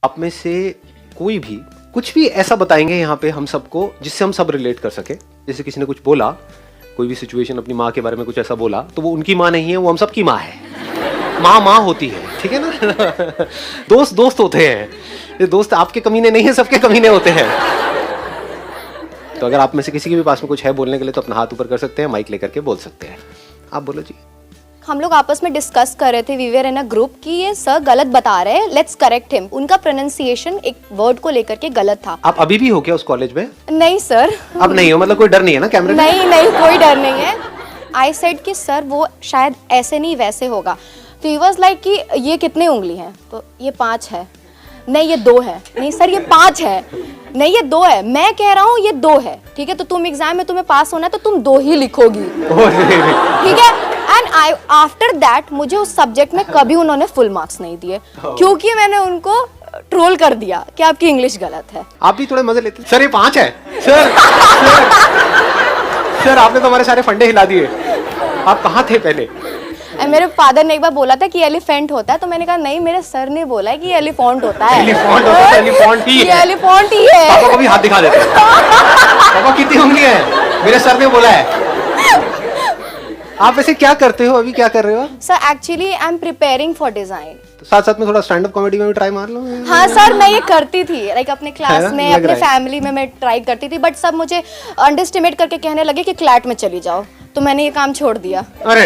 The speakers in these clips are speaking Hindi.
आप में से कोई भी कुछ भी ऐसा बताएंगे यहाँ पे हम सबको जिससे हम सब रिलेट कर सके। जैसे किसी ने कुछ बोला, कोई भी सिचुएशन अपनी माँ के बारे में कुछ ऐसा बोला, तो वो उनकी माँ नहीं है, वो हम सबकी माँ है। माँ माँ होती है, ठीक है ना। दोस्त दोस्त होते हैं, ये दोस्त आपके कमीने नहीं है, सबके कमीने होते हैं। तो अगर आप में से किसी के भी पास में कुछ है बोलने के लिए तो अपना हाथ ऊपर कर सकते हैं, माइक लेकर के बोल सकते हैं। आप बोलो जी। हम लोग आपस में डिस्कस कर रहे थे, we were in a group, कि ये सर गलत बता रहे हैं, लेट्स करेक्ट हिम। उनका प्रोनाउंसिएशन एक वर्ड को लेकर के गलत था। आप अभी भी हो क्या उस कॉलेज में? नहीं सर। अब नहीं हो, मतलब कोई डर नहीं है ना कैमरे में? नहीं नहीं, कोई डर नहीं है। आई सेड कि सर वो शायद ऐसे नहीं वैसे होगा। तो ही वाज लाइक कि ये कितने उंगली हैं? तो ये 5 है। नहीं ये 2 है। नहीं सर ये 5 है। नहीं ये 2 है। मैं कह रहा हूँ ये 2 है। ठीक है, तो तुम एग्जाम में तुम्हें पास होना है तो तुम 2 ही लिखोगी, ठीक है। एंड आई आफ्टर दैट मुझे उस सब्जेक्ट में कभी उन्होंने फुल मार्क्स नहीं दिए, क्योंकि मैंने उनको ट्रोल कर दिया कि आपकी इंग्लिश गलत है। आप भी थोड़े मजे लेते सर ये 5 है सर। सर आपने तो हमारे सारे फंडे हिला दिए। आप कहाँ थे पहले? मेरे फादर ने एक बार बोला था कि एलिफेंट होता है, तो मैंने कहा नहीं, मेरे सर ने बोला है कि एलिफेंट होता है। एलिफेंट होता है, एलिफेंट ही है। एलिफेंट ही है। पापा को भी हाथ दिखा देते हैं। पापा कितनी उंगलियां हैं? मेरे सर ने बोला है। आप वैसे क्या करते हो, अभी क्या कर रहे हो? Sir actually I am preparing for design. तो साथ साथ में थोड़ा स्टैंड अप कॉमेडी में भी ट्राई मार लो। हाँ सर, मैं ये करती थी, लाइक अपने क्लास में, अपने फैमिली में मैं ट्राई करती थी, बट सब मुझे अंडरस्टिमेट करके कहने लगे कि क्लैट में चली जाओ, तो मैंने ये काम छोड़ दिया। अरे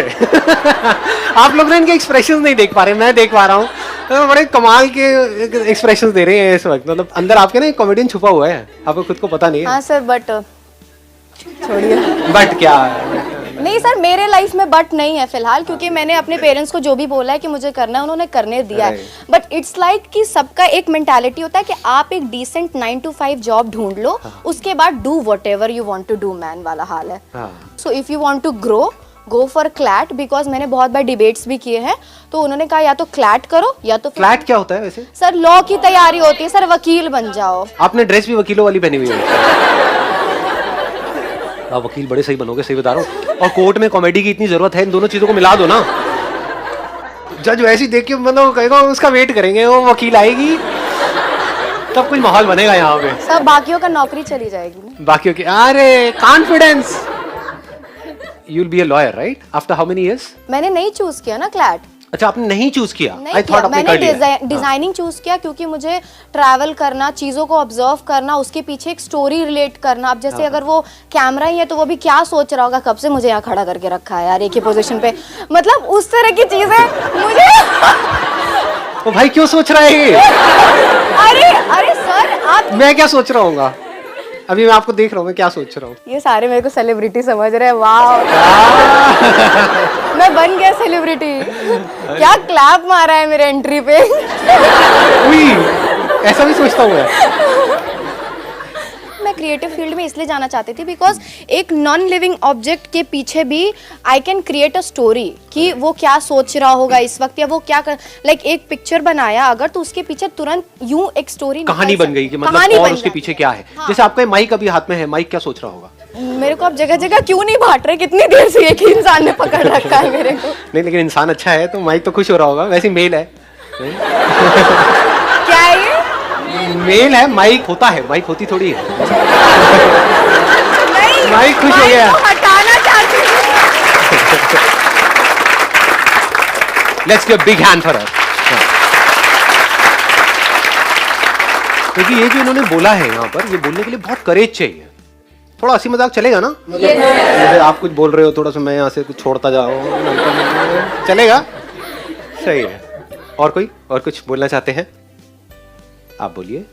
आप लोग ना इनके एक्सप्रेशंस नहीं देख पा रहे, मैं देख पा रहा हूँ। तो बड़े कमाल के एक्सप्रेशंस दे रहे हैं इस वक्त, मतलब अंदर आपके ना एक कॉमेडियन छुपा हुआ है, आपको खुद को पता नहीं है। हाँ सर, बट छोड़िए। बट क्या? नहीं सर, मेरे लाइफ में बट नहीं है फिलहाल, क्योंकि मैंने अपने पेरेंट्स को जो भी बोला है कि मुझे करना है, उन्होंने करने दिया है। बट इट्स लाइक कि सबका एक मेंटालिटी होता है कि आप एक डिसेंट 9 to 5 जॉब ढूंढ लो, उसके बाद do whatever you want to do man वाला हाल है। So if you want to grow, go for CLAT, because मैंने बहुत बार डिबेट्स भी किए हैं, तो उन्होंने कहा या तो क्लैट करो या तो क्लैट क्या होता है वैसे? सर लॉ की तैयारी होती है सर, वकील बन जाओ। आपने ड्रेस भी वकीलों वाली पहनी हुई है। आप वकील बड़े सही बनोगे, सही बता रहा हूँ। और कोर्ट में कॉमेडी की इतनी जरूरत है, इन दोनों चीजों को मिला दो ना। जज वैसे ही देख के मतलब कहेगा उसका वेट करेंगे, वो वकील आएगी तब कुछ माहौल बनेगा यहाँ पे। सब बाकियों का नौकरी चली जाएगी ना। बाकियों की अरे confidence. You will be a lawyer right after how many years? मैंने नहीं चूज किया ना क्लैट। अच्छा आपने नहीं चूज किया? नहीं किया, मैंने डिजाइनिंग चूज किया, क्योंकि मुझे ट्रैवल करना, चीजों को ऑब्जर्व करना, उसके पीछे एक स्टोरी रिलेट करना। अब जैसे अगर वो कैमरा ही है तो वो भी क्या सोच रहा होगा, कब से मुझे यहाँ खड़ा करके रखा है यार एक ही पोजीशन पे, मतलब उस तरह की चीजें मुझे। तो भाई क्यों सोच रहा है ये? अरे अरे सर आप, मैं क्या सोच रहा हूँ? अभी मैं आपको देख रहा हूँ, मैं क्या सोच रहा हूँ? ये सारे मेरे को सेलिब्रिटी समझ रहे हैं। वाह, मैं बन गया सेलिब्रिटी। क्या क्लैप मारा है मेरे एंट्री पे। ऐसा भी सोचता हूँ मैं क्रिएटिव फील्ड में इसलिए जाना चाहती थी बिकॉज एक नॉन लिविंग ऑब्जेक्ट के पीछे भी I can create a story, कि वो क्या सोच रहा होगा इस वक्त, या वो क्या कर, लाइक एक पिक्चर बनाया अगर, तो उसके पीछे तुरंत यूं एक स्टोरी, कहानी बन गई कि मतलब और उसके पीछे क्या है। हाँ। जैसे आपका माइक अभी हाथ में है, माइक क्या सोच रहा होगा? मेरे को अब जगह जगग क्यों नहीं बांट रहे, कितनी देर से एक ही इंसान ने पकड़ रखा है मेरे को। नहीं लेकिन इंसान अच्छा है तो माइक तो खुश हो रहा होगा। वैसे मेल है। क्या है ये? मेल है, माइक होता है, माइक होती थोड़ी है। नहीं, माइक खुश हो गया। हटाना चाहती हूँ। Let's give a big hand for her. क्योंकि ये जो इन्होंने बोला है यहाँ पर, ये बोलने के लिए बहुत करेज चाहिए। थोड़ा हंसी मजाक चलेगा ना? जैसे आप कुछ बोल रहे हो, थोड़ा सा मैं यहाँ से कुछ छोड़ता जा रहा हूँ, चलेगा? सही है। और कोई और कुछ बोलना चाहते हैं? आप बोलिए।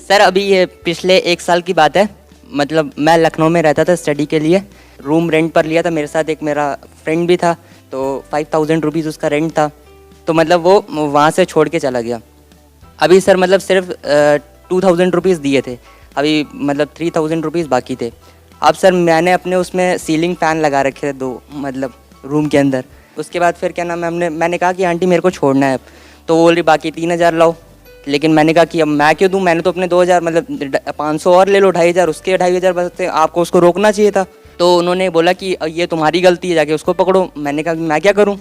सर अभी ये पिछले 1 साल की बात है, मतलब मैं लखनऊ में रहता था स्टडी के लिए, रूम रेंट पर लिया था, मेरे साथ एक मेरा फ्रेंड भी था, तो 5000 रुपीज़ उसका रेंट था, तो मतलब वो वहाँ से छोड़ के चला गया। अभी सर मतलब सिर्फ 2000 रुपीज़ दिए थे, अभी मतलब 3000 रुपीज़ बाकी थे। अब सर मैंने अपने उसमें सीलिंग फ़ैन लगा रखे थे 2, मतलब रूम के अंदर। उसके बाद फिर क्या नाम है, मैंने कहा कि आंटी मेरे को छोड़ना है, तो वो बोल रही बाकी 3000 लाओ। लेकिन मैंने कहा कि अब मैं क्यों दूं, मैंने तो अपने 2000 मतलब 500 और ले लो, 2500 उसके 2500 बचते, आपको उसको रोकना चाहिए था। तो उन्होंने बोला कि ये तुम्हारी गलती है, जाके उसको पकड़ो। मैंने कहा मैं क्या करूं?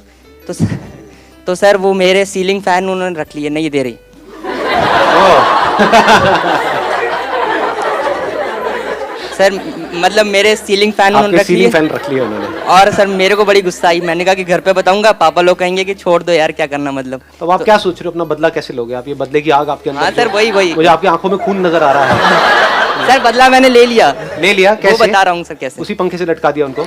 तो सर वो मेरे सीलिंग फ़ैन उन्होंने रख लिए, नहीं दे रही। सर मतलब मेरे सीलिंग फैन उन्होंने आपके रख लिए सीलिंग फैन रख लिया उन्होंने। और सर मेरे को बड़ी गुस्सा आई, मैंने कहा कि घर पे बताऊंगा, पापा लोग कहेंगे कि छोड़ दो यार क्या करना मतलब। तो आप क्या सोच रहे हो, अपना बदला कैसे लोगे आप? ये बदले की आग आपके अंदर हाँ सर, जो- वही मुझे आपकी आंखों में खून नजर आ रहा है। सर बदला मैंने ले लिया, ले लिया वो कैसे? बता रहा हूँ सर कैसे। उसी पंखे से लटका दिया उनको।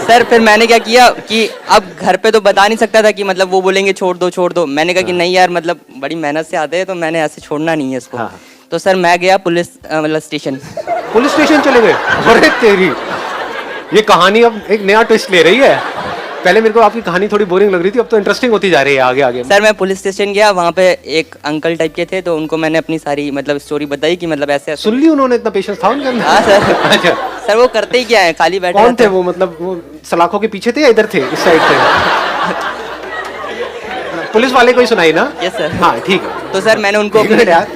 सर फिर मैंने क्या किया कि अब घर पे तो बता नहीं सकता था कि मतलब वो बोलेंगे छोड़ दो छोड़ दो। मैंने कहा कि नहीं यार मतलब बड़ी मेहनत से आते हैं तो मैंने ऐसे छोड़ना नहीं है इसको। हाँ। तो सर मैं गया पुलिस मतलब स्टेशन। पुलिस स्टेशन चले गए? अरे तेरी, ये कहानी अब एक नया ट्विस्ट ले रही है। पहले मेरे को आपकी कहानी थोड़ी बोरिंग लग रही थी, अब तो इंटरेस्टिंग होती जा रही है आगे आगे। सर मैं पुलिस स्टेशन गया, वहाँ पे एक अंकल टाइप के थे, तो उनको मैंने अपनी सारी मतलब स्टोरी बताई कि मतलब ऐसे ऐसे। सुन ली उन्होंने? इतना पेशेंस था उनके अंदर? हाँ सर। अच्छा, सर वो करते ही क्या है, खाली बैठे कौन रहते थे हैं। वो? मतलब वो सलाखों के पीछे थे या इधर थे, इस साइड थे? पुलिस वाले को ही सुनाई ना? Yes sir. हाँ ठीक है। तो सर मैंने उनको एक मिनट यार।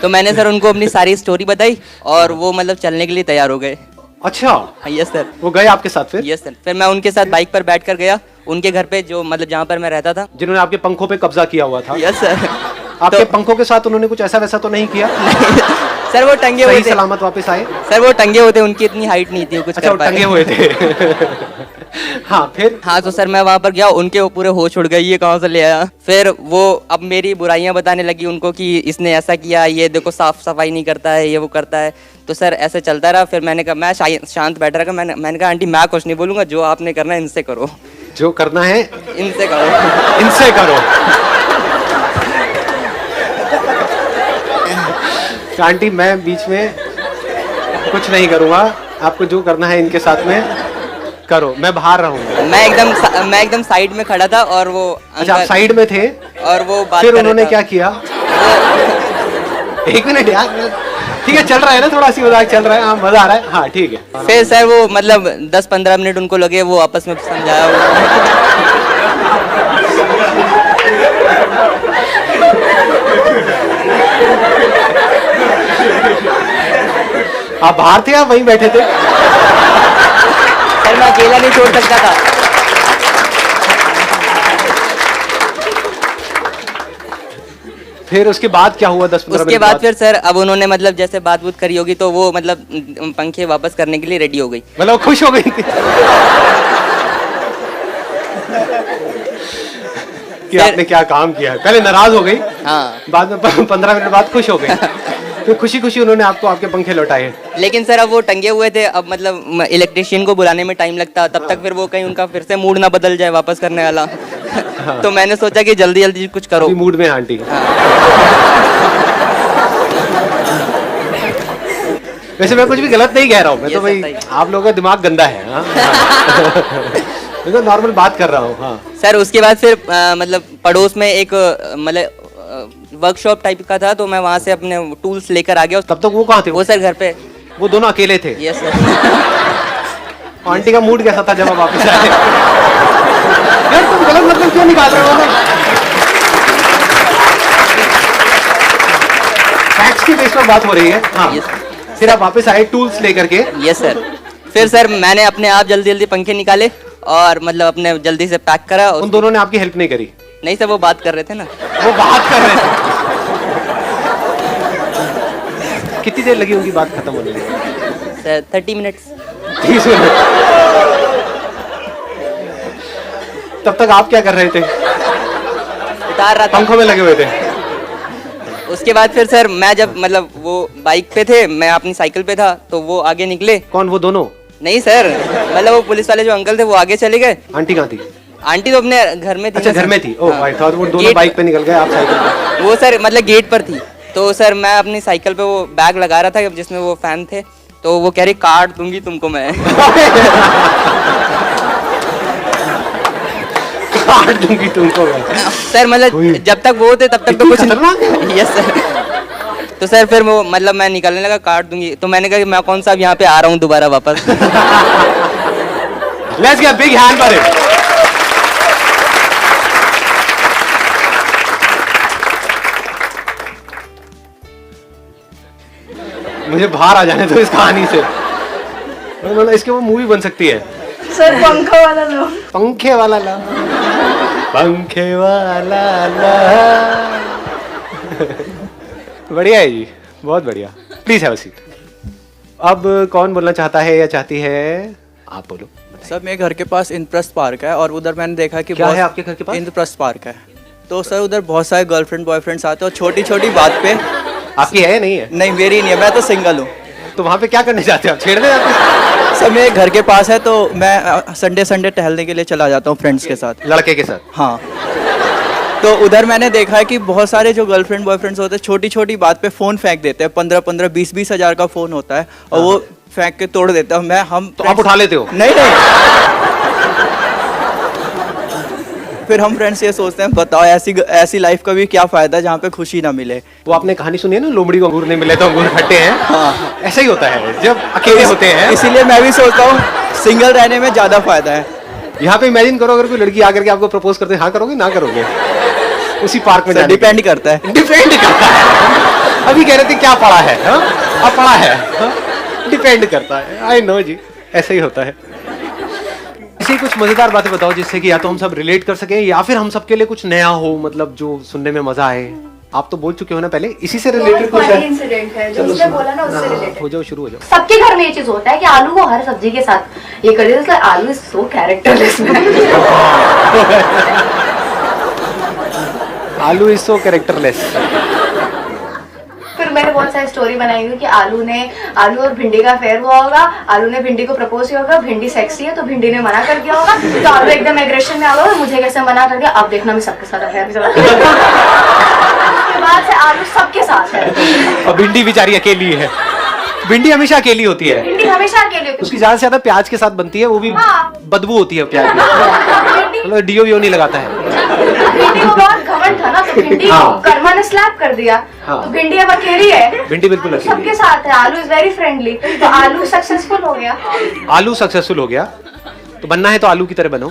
तो मैंने सर उनको अपनी सारी स्टोरी बताई और वो मतलब चलने के लिए तैयार हो गए। अच्छा, यस सर। वो गए आपके साथ फिर? Yes sir. फिर मैं उनके साथ बाइक पर बैठ कर गया उनके घर पे, जो मतलब जहाँ पर मैं रहता था। जिन्होंने आपके पंखों पे कब्जा किया हुआ था? Yes sir. आपके पंखों के साथ उन्होंने कुछ ऐसा वैसा तो नहीं किया? सर वो टंगे हुए सही थे। सलामत वापस आए? सर वो टंगे हुए थे, उनकी इतनी हाइट नहीं थी वो कुछ अच्छा, कर वो पाए। टंगे हुए थे। हाँ फिर? हाँ तो सर मैं वहाँ पर गया, उनके वो पूरे होश उड़ गए, ये कहाँ से ले आया। फिर वो अब मेरी बुराइयां बताने लगी उनको कि इसने ऐसा किया, ये देखो साफ सफाई नहीं करता है, ये वो करता है। तो सर ऐसे चलता रहा। फिर मैंने कहा, मैं शांत बैठा रहा, मैंने कहा आंटी मैं कुछ नहीं बोलूंगा, जो आपने करना है इनसे करो, जो करना है इनसे करो। इनसे करो। आंटी मैं बीच में कुछ नहीं करूंगा, आपको जो करना है इनके साथ में करो, मैं बाहर रहूंगा। मैं एकदम साइड में खड़ा था और वो अच्छा, आप अंकल- साइड में थे और वो बात फिर कर उन्होंने रहा था। क्या किया? एक मिनट यार, ठीक है चल रहा है ना, थोड़ा सी मजाक चल रहा है, हाँ मजा आ रहा है, हाँ ठीक है। फिर सर वो मतलब 10-15 मिनट उनको लगे, वो आपस में समझाया। आप बाहर थे या वहीं बैठे थे? सर मैं अकेला नहीं छोड़ सकता था। फिर उसके बाद क्या हुआ? 10-15 उसके मिनट बाद फिर सर अब उन्होंने मतलब जैसे बात बुत करी होगी तो वो मतलब पंखे वापस करने के लिए रेडी हो गई। मतलब खुश हो गई थी कि आपने क्या काम किया? पहले नाराज हो गई, हाँ। बाद में 15 मिनट बाद खुश हो गई। फिर खुशी खुशी उन्होंने आपको आपके पंखे लौटाए। लेकिन सर अब वो टंगे हुए थे, अब मतलब इलेक्ट्रिशियन को बुलाने में टाइम लगता, तब तक फिर वो कहीं उनका फिर से मूड ना बदल जाए वापस करने वाला। तो मैंने सोचा कि जल्दी जल्दी कुछ करो। अभी मूड में है आंटी। वैसे मैं कुछ भी गलत नहीं कह रहा हूँ, मैं ये तो भाई सही। आप लोगों का दिमाग गंदा है। हाँ? मैं तो नॉर्मल बात कर रहा हूँ। हाँ सर उसके बाद फिर मतलब पड़ोस में एक मतलब वर्कशॉप टाइप का था, तो मैं वहाँ से अपने टूल्स लेकर आ गया। तब तक वो कहाँ थे? वो सर घर पे। वो दोनों अकेले थे? Yes sir. आंटी का मूड कैसा था जब आप वापस आए? यार तुम गलत मतलब क्यों निकाल रहे हो ना? फैक्ट्स की बेस पर बात हो रही है। हाँ Yes. फिर आप वापस आए टूल्स लेकर के? Yes sir. फिर सर मैंने अपने आप जल्दी जल्दी पंखे निकाले और मतलब अपने जल्दी से पैक करा। उन दोनों ने आपकी हेल्प नहीं करी? नहीं सर वो बात कर रहे थे ना। वो बात कर रहे थे। कितनी देर लगी उनकी बात खत्म होने में? Sir 30 minutes. 30 मिनट। तब तक आप क्या कर रहे थे? उतार रहा था। पंखों में लगे हुए थे? उसके बाद फिर सर मैं जब मतलब वो बाइक पे थे, मैं अपनी साइकिल पे था, तो वो आगे निकले। कौन वो दोनों? नहीं सर, मतलब वो पुलिस वाले जो अंकल थे वो आगे चले गए। आंटी कहाँ थी? आंटी तो अपने घर में थी। अच्छा ना घर सर। में थी। ओह हाँ। आई थॉट वो दोनों गेट- बाइक पे निकल गए, आप साइकिल पे। वो सर मतलब गेट पर थी। तो सर मैं अपनी साइकिल पे वो बैग लगा रहा था जिसमें वो फैन थे, तो वो कह रही काट दूंगी तुमको मैं। काट दूंगी तुमको मैं। सर मतलब जब तक वो थे तब तक तो इतनी कुछ खतरनाक? Yes sir. तो सर फिर वो मतलब मैं निकलने लगा, काट दूंगी। तो मैंने कहा कि मैं कौन सा अब यहाँ पे आ रहा हूँ दोबारा वापस। Let's get a big hand for him. मुझे बाहर आ जाने दो इस कहानी से। मतलब इसके वो मूवी बन सकती है। सर पंखा वाला लो। पंखे वाला ला, पंखे वाला ला, बढ़िया है जी, बहुत बढ़िया। Please have a seat. अब कौन बोलना चाहता है या चाहती है? आप बोलो। सर मेरे घर के पास इंद्रप्रस्थ पार्क है और उधर मैंने देखा कि क्या बहुत- है आपके घर के पास? इंद्रप्रस्थ पार्क है। तो सर उधर बहुत सारे गर्लफ्रेंड बॉयफ्रेंड्स आते हैं और छोटी छोटी बात पे। आपकी है या नहीं है? नहीं मेरी नहीं है, मैं तो सिंगल हूँ। तो वहाँ पे क्या करने जाते हो आप? छेड़ने जाते हो? सर मेरे घर के पास है तो मैं संडे संडे टहलने के लिए चला जाता हूँ फ्रेंड्स के साथ। लड़के के साथ? हाँ, तो उधर मैंने देखा है कि बहुत सारे जो गर्लफ्रेंड बॉयफ्रेंड्स होते हैं छोटी छोटी बात पे फ़ोन फेंक देते हैं। 15-15, 20-20 हज़ार का फ़ोन होता है और वो फेंक के तोड़ देता हूँ। हम तो आप उठा लेते हो? नहीं नहीं। फिर हम फ्रेंड्स ये सोचते हैं बताओ ऐसी लाइफ का भी क्या फायदा जहाँ पे खुशी ना मिले। वो आपने कहानी सुनी है ना, लोमड़ी को अंगूर नहीं मिले तो अंगूर खट्टे हैं। हाँ। ऐसा ही होता है जब अकेले होते हैं। इसीलिए मैं भी सोचता हूँ सिंगल रहने में ज़्यादा फायदा है। यहाँ पे इमेजिन करो अगर कोई लड़की आकर के आपको प्रपोज करते, हाँ करोगे ना करोगे? उसी पार्क में जाने डिपेंड करता है। डिपेंड करता है। अभी कह रहे थे क्या पढ़ा है? हाँ? अब पढ़ा है। डिपेंड करता है। आई नो जी, ऐसा ही होता है। ऐसी कुछ मजेदार बातें बताओ जिससे कि या तो हम सब रिलेट कर सके या फिर हम सबके लिए कुछ नया हो, मतलब जो सुनने में मजा आए। आप तो बोल चुके हो ना पहले, इसी से रिलेटेड कुछ है? इंसिडेंट है जो उसने बोला ना, उससे रिलेटेड। हो जाओ, शुरू हो जाओ। सबके घर में ये चीज होता है कि आलू को हर सब्जी के साथ ये कर देते हैं। आलू इज सो कैरेक्टरलेस। आलू इज सो कैरेक्टरलेस। फिर मैंने बहुत सारी स्टोरी बनाई हुई कि आलू और भिंडी का अफेयर हुआ होगा। आलू ने भिंडी को प्रपोज किया होगा, भिंडी सेक्सी है तो भिंडी ने मना कर दिया होगा। तो आलू एकदम एग्रेशन में आ गया, मुझे कैसे मना कर दिया, अब देखना मैं सबके साथ अफेयर। उसके बाद से आलू सबके साथ है और भिंडी बेचारी अकेली है। भिंडी हमेशा अकेली होती है। भिंडी हमेशा अकेले होती उसकी ज्यादा से ज्यादा प्याज के साथ बनती है, वो भी हाँ। बदबू होती है प्याज की। है। मतलब डीओ वीओ नहीं लगाता है। भिंडी को बहुत घमंड था ना, तो भिंडी को हाँ। कर्मा ने स्लैप कर दिया। हाँ। तो भिंडी अब अकेली है। भिंडी बिल्कुल अकेली सबके है। साथ है। आलू इज वेरी फ्रेंडली, तो आलू सक्सेसफुल हो गया। आलू सक्सेसफुल हो गया, तो बनना है तो आलू की तरह बनो।